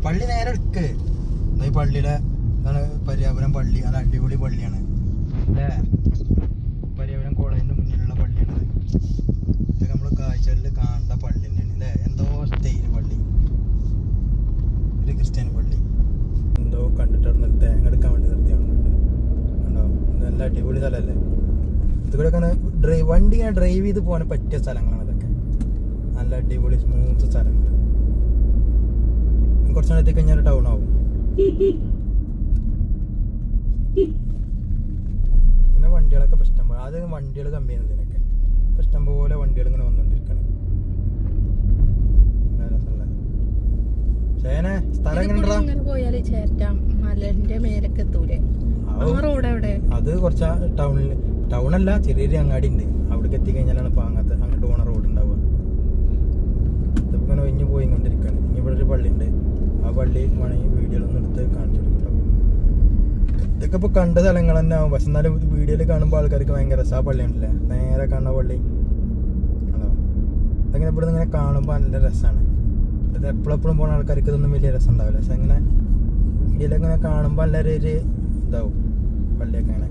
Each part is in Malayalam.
പള്ളി നേരെ എടുക്ക്. ഈ പള്ളിയുടെ പര്യാപുരം പള്ളി നല്ല അടിപൊളി പള്ളിയാണ് അല്ലേ. പര്യാപുരം കോളേജിന്റെ മുന്നിലുള്ള പള്ളിയാണ്. ഇതൊക്കെ നമ്മൾ കാഴ്ചകളിൽ കാണേണ്ട പള്ളി തന്നെയാണ് അല്ലേ. എന്തോ സ്റ്റൈൽ പള്ളി, ഒരു ക്രിസ്ത്യൻ പള്ളി. എന്തോ കണ്ടിട്ട് തേങ്ങ എടുക്കാൻ വേണ്ടി നിർത്തിയാണുണ്ട്. കണ്ടോ, ഇത് നല്ല അടിപൊളി സ്ഥലമല്ലേ. ഇതുകൂടെ വണ്ടി ഇങ്ങനെ ഡ്രൈവ് ചെയ്ത് പോകാൻ പറ്റിയ സ്ഥലങ്ങളാണ് ഇതൊക്കെ. നല്ല അടിപൊളി സ്മൂത്ത് സ്ഥലങ്ങൾ. കുറച്ച് നേരത്തേക്ക് കഴിഞ്ഞാൽ ടൗൺ ആവും. പിന്നെ വണ്ടികളൊക്കെ ഇപ്പം ഇഷ്ടം പോലെ, ആദ്യം വണ്ടികൾ കമ്മിയാണ് ഇതിനൊക്കെ. ഇപ്പം ഇഷ്ടം പോലെ വണ്ടികൾ ഇങ്ങനെ വന്നുകൊണ്ടിരിക്കണം. അത് കുറച്ച് ടൗണല്ല, ചെറിയൊരു അങ്ങാടി ഉണ്ട്. അവിടേക്ക് എത്തിക്കഴിഞ്ഞാലാണ് ഇപ്പം അങ്ങോട്ട് പോണ റോഡ് ഉണ്ടാവുക. ഇതിപ്പോൾ ഇങ്ങനെ ഒഴിഞ്ഞ് പോയിക്കൊണ്ടിരിക്കുകയാണ്. ഇനി ഇവിടെ ഒരു പള്ളി ഉണ്ട്. ആ പള്ളി വേണമെങ്കിൽ വീഡിയോയിലൊന്നും എടുത്ത് കാണിച്ചു കൊടുക്കണം. ഇതൊക്കെ ഇപ്പോൾ കണ്ട സ്ഥലങ്ങൾ തന്നെ ആവും. പക്ഷെ എന്നാലും വീഡിയോയിൽ കാണുമ്പോൾ ആൾക്കാർക്ക് ഭയങ്കര രസം. ആ പള്ളി ഉണ്ടല്ലേ, നേരെ കാണുന്ന പള്ളി ആണോ. അതങ്ങനെ ഇവിടെ നിന്ന് ഇങ്ങനെ കാണുമ്പോൾ നല്ല രസമാണ്. ഇത് എപ്പോഴെപ്പോഴും പോകുന്ന ആൾക്കാർക്ക് ഇതൊന്നും വലിയ രസം ഉണ്ടാവില്ല. പക്ഷെ അങ്ങനെ വീഡിയോയിലൊക്കെ ഇങ്ങനെ കാണുമ്പോൾ എല്ലാവരും ഒരു ഇതാവും പള്ളിയൊക്കെ അങ്ങനെ.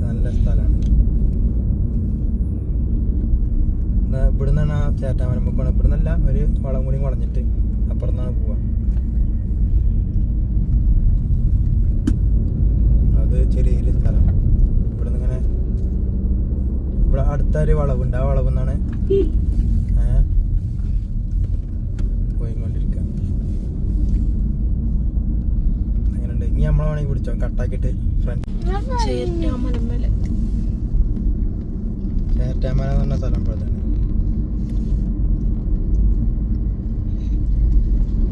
നല്ല സ്ഥലമാണ്. ഇവിടെ നിന്നാണ് ആ ചേറ്റാമരം പോകണം. ഇവിടെ നിന്നല്ല, ഒരു വളം കൂടി വളഞ്ഞിട്ട് അപ്പുറത്താണ് പോവാ. അത് ചെറിയൊരു സ്ഥലം. ഇവിടെ നിന്ന് ഇങ്ങനെ ഇവിടെ അടുത്തൊരു വളവുണ്ട്. ആ വളവ് നിന്നാണ് പോയിക്കൊണ്ടിരിക്കുക. അങ്ങനെയുണ്ട്. ഇനി നമ്മളെ വേണമെങ്കിൽ പിടിച്ചോ കട്ടാക്കിയിട്ട് ഫ്രണ്ട്. ചേറ്റാമല എന്ന് പറഞ്ഞ സ്ഥലം ഇവിടെ തന്നെ.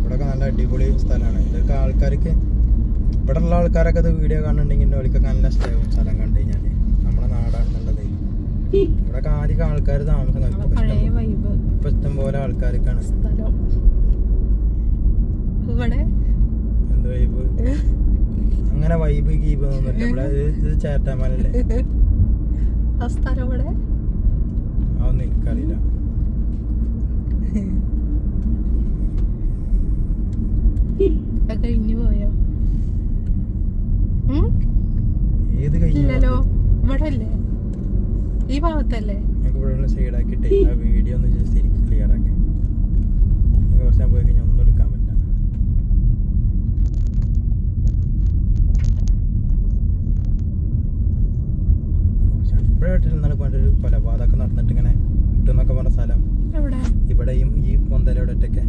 ഇവിടെയൊക്കെ നല്ല അടിപൊളി സ്ഥലമാണ്. ഇതൊക്കെ ആൾക്കാർക്ക്, ഇവിടെ ഉള്ള ആൾക്കാരൊക്കെ ഇത് വീഡിയോ കാണുന്നുണ്ടെങ്കിൽ അവർക്ക് നല്ല ഇഷ്ടമാവും സ്ഥലം കണ്ടു കഴിഞ്ഞാൽ. നമ്മുടെ നാടാണെന്നുള്ളത്. ഇവിടെയൊക്കെ ആദ്യം ആൾക്കാർ താമസം ഇപ്പൊ ഇഷ്ടം പോലെ ആൾക്കാർക്കാണ്. എന്ത് വൈബ്, അങ്ങനെ വൈബ് ഗീബ് ഒന്നുമില്ല ഇവിടെ. ഇത് ചേറ്റാമലല്ലേ. അതൊന്നും എനിക്കറിയില്ല. കഴിഞ്ഞു പോയോ? ഏത് കഴിഞ്ഞല്ലോ? ഇവിടെ അല്ലേ, ഈ ഭാഗത്തല്ലേ? ഇവിടെ സൈഡാക്കിട്ടെ ആ വീഡിയോ ഒന്ന് ജസ്റ്റ് ശരിക്കും ക്ലിയർ ആക്കി. കുറച്ച് ഞാൻ പോയി കഴിഞ്ഞാൽ ഒന്നും എടുക്കാൻ പറ്റില്ല. ഇപ്പോഴായിട്ടിരുന്നാണ് പണ്ടൊരു കൊലപാതകം നടന്നിട്ട് ഇങ്ങനെ കിട്ടുന്നൊക്കെ പറഞ്ഞ സ്ഥലം. ഇവിടെയും ഈ പൊന്തലോടൊക്കെ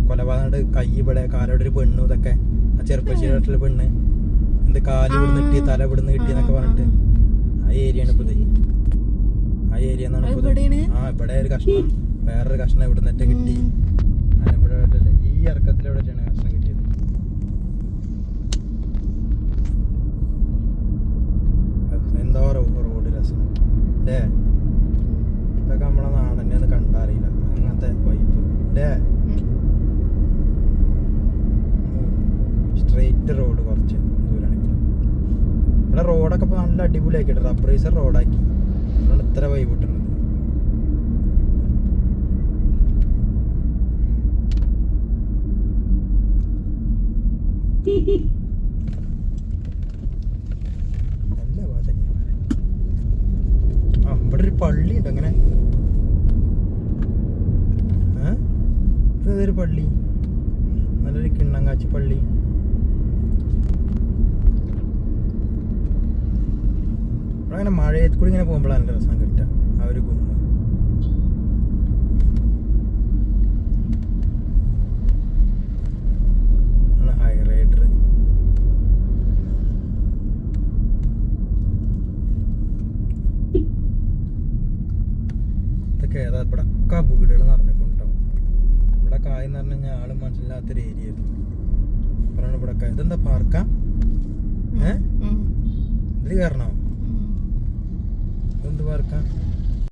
കൊലപാതകം. കൈ ഇവിടെ, കാലോടെ ഒരു പെണ്ണു, ഇതൊക്കെ ആ ചെറുപ്പശ്ശേരിയുള്ള പെണ്ണ്. എന്ത് കാല് ഇവിടുന്ന് കിട്ടി, തല ഇവിടുന്ന് കിട്ടി എന്നൊക്കെ പറഞ്ഞിട്ട് ആ ഏരിയയാണ് ഇപ്പൊ. ആ ഏരിയ എന്നാണ് ഇപ്പൊ. ആ ഇവിടെ ഒരു കഷ്ണം, വേറൊരു കഷ്ണം ഇവിടുന്ന് കിട്ടി. അങ്ങനെ ഇവിടെ ഈ ഇറക്കത്തിലെവിടെയാണ് കഷ്ണം കിട്ടിയത്. എന്തോ റോഡ് രസം അല്ലേ. ഇതൊക്കെ നമ്മളെ നാടന്നെ ഒന്ന് കണ്ടറിയില്ല. അങ്ങനത്തെ വൈബ് അല്ലേ. സ്ട്രെയിറ്റ് റോഡ് കുറച്ച് ദൂരാണെങ്കിൽ. ഇവിടെ റോഡൊക്കെ ഇപ്പോൾ നല്ല അടിപൊളിയാക്കിയിട്ട് റബ്ബറൈസർ റോഡാക്കി. അതുകൊണ്ട് ഇത്ര വൈബ് കിട്ടുന്നത്. നല്ല വാചകന്മാരെ. ആ ഇവിടെ ഒരു പള്ളി ഉണ്ട്. അങ്ങനെ ഇതൊരു പള്ളി, നല്ലൊരു കിണ്ണങ്കാച്ചി പള്ളി. അങ്ങനെ മഴയത്ത് കൂടി ഇങ്ങനെ പോകുമ്പോഴാണ് നല്ല രസം കിട്ടുക. ആ ഒരു കുന്ന് ഹൈ റൈഡർ. ഇതൊക്കെ ഏതാ ഇവിടെ ഒക്കെ വീടുകൾ നടന്നിട്ടുണ്ടാവും. ഇവിടെ കായെന്ന് പറഞ്ഞു കഴിഞ്ഞാൽ ആളും മനസ്സിലാത്തൊരു ഏരിയ ആയിരുന്നു. പറയണ ഇവിടെ ഇതെന്താ പാർക്കാ? ഇതിൽ കയറണോ? എന്ത് പാർക്കാ?